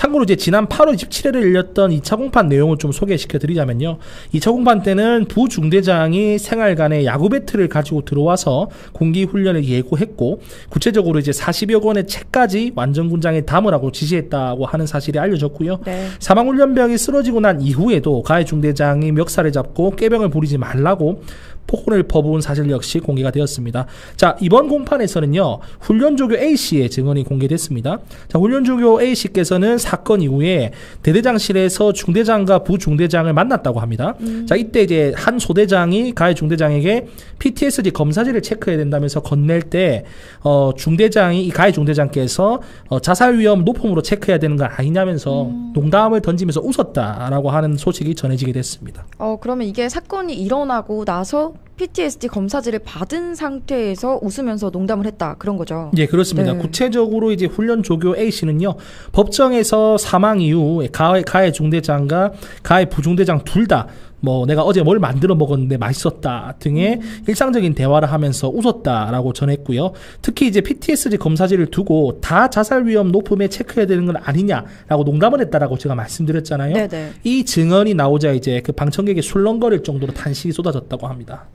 참고로 이제 지난 8월 27일에 열렸던 2차 공판 내용을 좀 소개시켜 드리자면요. 2차 공판 때는 부중대장이 생활간에 야구 배트를 가지고 들어와서 공기 훈련을 예고했고, 구체적으로 이제 40여 권의 책까지 완전군장에 담으라고 지시했다고 하는 사실이 알려졌고요. 네. 사망훈련병이 쓰러지고 난 이후에도 가해 중대장이 멱살을 잡고 꾀병을 부리지 말라고 폭언을 퍼부은 사실 역시 공개가 되었습니다. 자, 이번 공판에서는요, 훈련조교 A씨의 증언이 공개됐습니다. 자, 훈련조교 A씨께서는 사건 이후에 대대장실에서 중대장과 부중대장을 만났다고 합니다. 자, 이때 이제 한 소대장이 가해 중대장에게 PTSD 검사지를 체크해야 된다면서 건넬 때 중대장이, 이 가해 중대장께서 자살 위험 높음으로 체크해야 되는 거 아니냐면서 농담을 던지면서 웃었다라고 하는 소식이 전해지게 됐습니다. 그러면 이게 사건이 일어나고 나서 PTSD 검사지를 받은 상태에서 웃으면서 농담을 했다, 그런 거죠? 예, 그렇습니다. 네. 구체적으로 이제 훈련 조교 A씨는요, 법정에서 사망 이후 가해 중대장과 가해 부중대장 둘 다 내가 어제 뭘 만들어 먹었는데 맛있었다 등의 일상적인 대화를 하면서 웃었다라고 전했고요. 특히 이제 PTSD 검사지를 두고 다 자살 위험 높음에 체크해야 되는 건 아니냐라고 농담을 했다라고 제가 말씀드렸잖아요. 네네. 이 증언이 나오자 이제 그 방청객이 술렁거릴 정도로 탄식이 쏟아졌다고 합니다.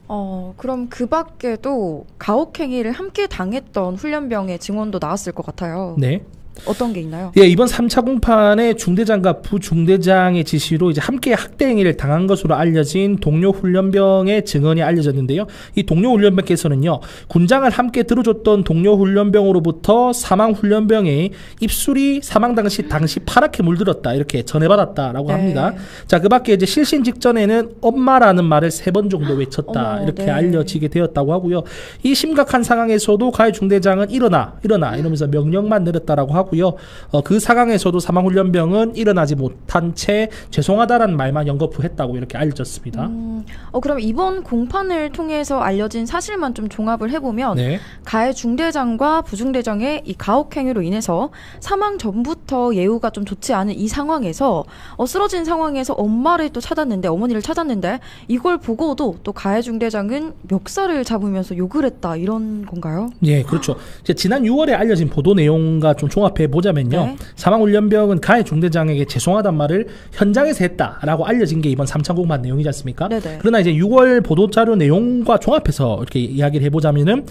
그럼 그 밖에도 가혹행위를 함께 당했던 훈련병의 증언도 나왔을 것 같아요. 네. 어떤 게 있나요? 예, 이번 3차 공판에 중대장과 부중대장의 지시로 이제 함께 학대 행위를 당한 것으로 알려진 동료 훈련병의 증언이 알려졌는데요. 이 동료 훈련병께서는요, 군장을 함께 들어줬던 동료 훈련병으로부터 사망 훈련병의 입술이 사망 당시 파랗게 물들었다, 이렇게 전해받았다라고 네. 합니다. 자, 그 밖에 이제 실신 직전에는 엄마라는 말을 3번 정도 외쳤다, 이렇게 네. 알려지게 되었다고 하고요. 이 심각한 상황에서도 가해 중대장은 일어나 이러면서 명령만 내렸다라고 하고요. 그 상황에서도 사망훈련병은 일어나지 못한 채 죄송하다라는 말만 연거푸했다고 이렇게 알려졌습니다. 그럼 이번 공판을 통해서 알려진 사실만 좀 종합을 해보면, 네. 가해 중대장과 부중대장의 이 가혹행위로 인해서 사망 전부터 예우가 좀 좋지 않은 이 상황에서 쓰러진 상황에서 어머니를 찾았는데 이걸 보고도 또 가해 중대장은 멱살을 잡으면서 욕을 했다, 이런 건가요? 예, 그렇죠. 이제 지난 6월에 알려진 보도 내용과 좀 종합해 보자면요. 네. 사망훈련병은 가해 중대장에게 죄송하단 말을 현장에서 했다라고 알려진 게 이번 3차 공판 내용이지 않습니까? 네네. 그러나 이제 6월 보도자료 내용과 종합해서 이렇게 이야기를 해보자면은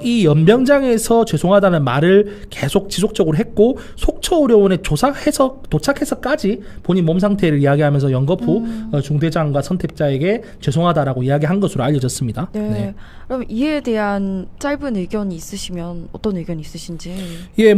이 연병장에서 죄송하다는 말을 계속 지속적으로 했고, 속초의료원에 도착해서까지 본인 몸 상태를 이야기하면서 연거푸 중대장과 선택자에게 죄송하다라고 이야기한 것으로 알려졌습니다. 네. 네. 그럼 이에 대한 짧은 의견이 있으시면 어떤 의견이 있으신지? 예,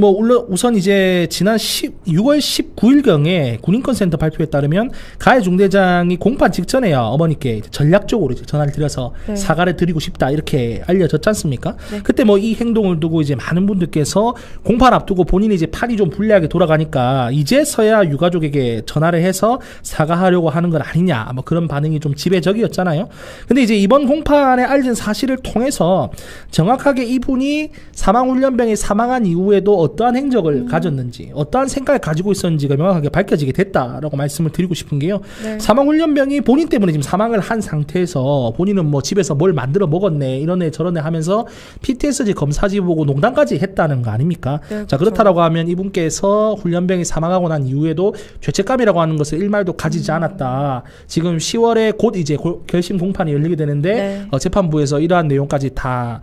우선 이제 지난 6월 19일경에 군인권센터 발표에 따르면 가해 중대장이 공판 직전에야 어머니께 전략적으로 이제 전화를 드려서 네. 사과를 드리고 싶다, 이렇게 알려졌지 않습니까? 네. 그때 이 행동을 두고 이제 많은 분들께서 공판 앞두고 본인이 이제 팔이 좀 불리하게 돌아가니까 이제서야 유가족에게 전화를 해서 사과하려고 하는 건 아니냐, 그런 반응이 좀 지배적이었잖아요. 근데 이제 이번 공판에 알려진 사실을 통해서 정확하게 이분이 사망훈련병이 사망한 이후에도 어떠한 행적을 가졌는지, 어떠한 생각을 가지고 있었는지가 명확하게 밝혀지게 됐다라고 말씀을 드리고 싶은 게요. 네. 사망훈련병이 본인 때문에 지금 사망을 한 상태에서 본인은 집에서 뭘 만들어 먹었네, 이러네 저러네 하면서 PTSD 검사지 보고 농담까지 했다는 거 아닙니까? 네, 자, 그렇다라고 하면 이분께서 훈련병이 사망하고 난 이후에도 죄책감이라고 하는 것을 일말도 가지지 않았다. 지금 10월에 곧 이제 결심 공판이 열리게 되는데 네. 재판부에서 이러한 내용까지 다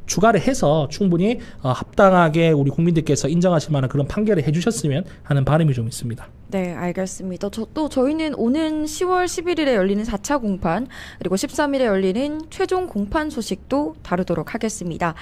추가를 해서 충분히 합당하게 우리 국민들께서 인정하실 만한 그런 판결을 해주셨으면 하는 바람이 좀 있습니다. 네, 알겠습니다. 저희는 오는 10월 11일에 열리는 4차 공판, 그리고 13일에 열리는 최종 공판 소식도 다루도록 하겠습니다.